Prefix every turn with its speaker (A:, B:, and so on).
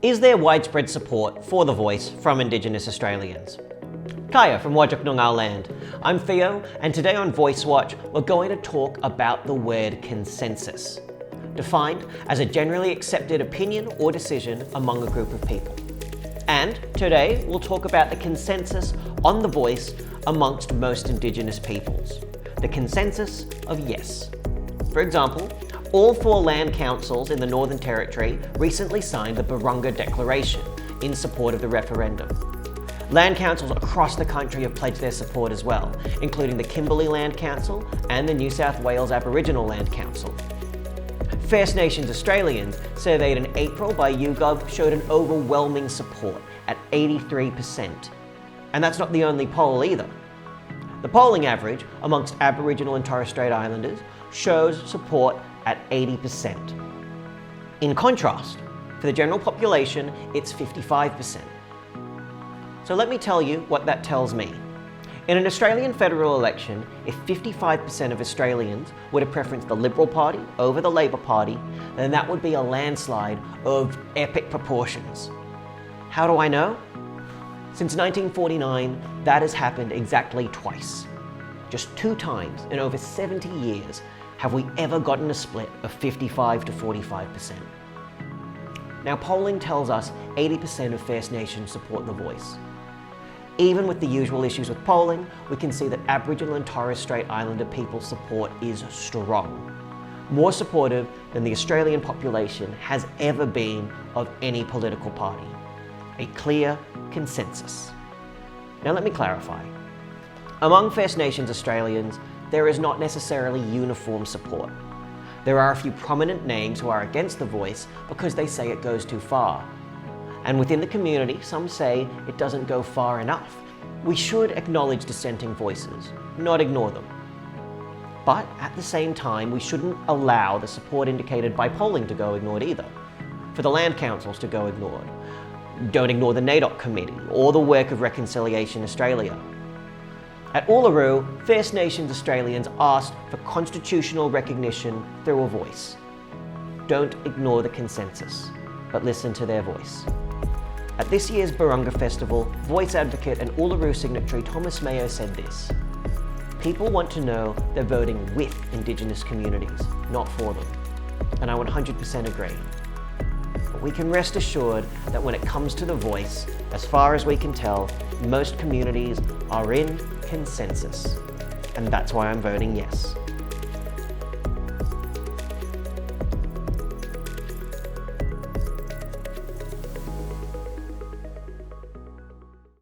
A: Is there widespread support for the voice from Indigenous Australians? Kaya from Wajak Noongar land. I'm Theo, and today on Voice Watch, we're going to talk about the word consensus, defined as a generally accepted opinion or decision among a group of people. And today, we'll talk about the consensus on the voice amongst most Indigenous peoples. The consensus of yes. For example, all 4 land councils in the Northern Territory recently signed the Barunga Declaration in support of the referendum. Land councils across the country have pledged their support as well, including the Kimberley Land Council and the New South Wales Aboriginal Land Council. First Nations Australians, surveyed in April by YouGov, showed an overwhelming support at 83%. And that's not the only poll either. The polling average amongst Aboriginal and Torres Strait Islanders shows support at 80%. In contrast, for the general population, it's 55%. So let me tell you what that tells me. In an Australian federal election, if 55% of Australians were to preference the Liberal Party over the Labor Party, then that would be a landslide of epic proportions. How do I know? Since 1949, that has happened exactly twice. Just 2 times in over 70 years have we ever gotten a split of 55 to 45%. Now, polling tells us 80% of First Nations support the voice. Even with the usual issues with polling, we can see that Aboriginal and Torres Strait Islander people's support is strong. More supportive than the Australian population has ever been of any political party. A clear consensus. Now let me clarify. Among First Nations Australians, there is not necessarily uniform support. There are a few prominent names who are against the voice because they say it goes too far. And within the community, some say it doesn't go far enough. We should acknowledge dissenting voices, not ignore them. But at the same time, we shouldn't allow the support indicated by polling to go ignored either. For the land councils to go ignored. Don't ignore the NAIDOC committee or the work of Reconciliation Australia. At Uluru, First Nations Australians asked for constitutional recognition through a voice. Don't ignore the consensus, but listen to their voice. At this year's Barunga Festival, voice advocate and Uluru signatory Thomas Mayo said this: "People want to know they're voting with Indigenous communities, not for them." And I 100% agree. But we can rest assured that when it comes to the voice, as far as we can tell, most communities are in consensus. And that's why I'm voting yes.